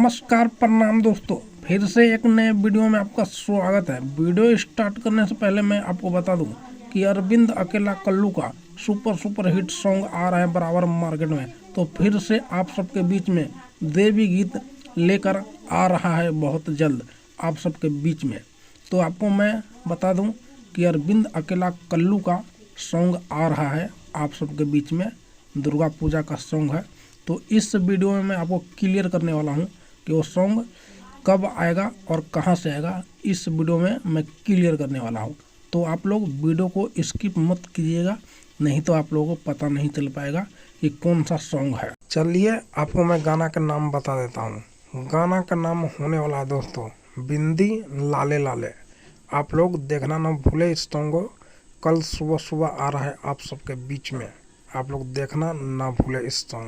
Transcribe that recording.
नमस्कार प्रणाम दोस्तों, फिर से एक नए वीडियो में आपका स्वागत है। वीडियो स्टार्ट करने से पहले मैं आपको बता दूं कि अरविंद अकेला कल्लू का सुपर हिट सॉन्ग आ रहा है बराबर मार्केट में। तो फिर से आप सबके बीच में देवी गीत लेकर आ रहा है बहुत जल्द आप सबके बीच में। तो आपको मैं बता दूं कि अरविंद अकेला कल्लू का सॉन्ग आ रहा है आप सबके बीच में, दुर्गा पूजा का सॉन्ग है। तो इस वीडियो में मैं आपको क्लियर करने वाला हूं कि वो सॉन्ग कब आएगा और कहां से आएगा। इस वीडियो में मैं क्लियर करने वाला हूं, तो आप लोग वीडियो को स्किप मत कीजिएगा, नहीं तो आप लोगों को पता नहीं चल पाएगा कि कौन सा सॉन्ग है। चलिए आपको मैं गाना का नाम बता देता हूँ। गाना का नाम होने वाला है दोस्तों बिंदी लाले लाले। आप लोग देखना ना भूले इस सॉन्ग को, कल सुबह आ रहा है आप सबके बीच में। आप लोग देखना ना भूले इस सॉन्ग।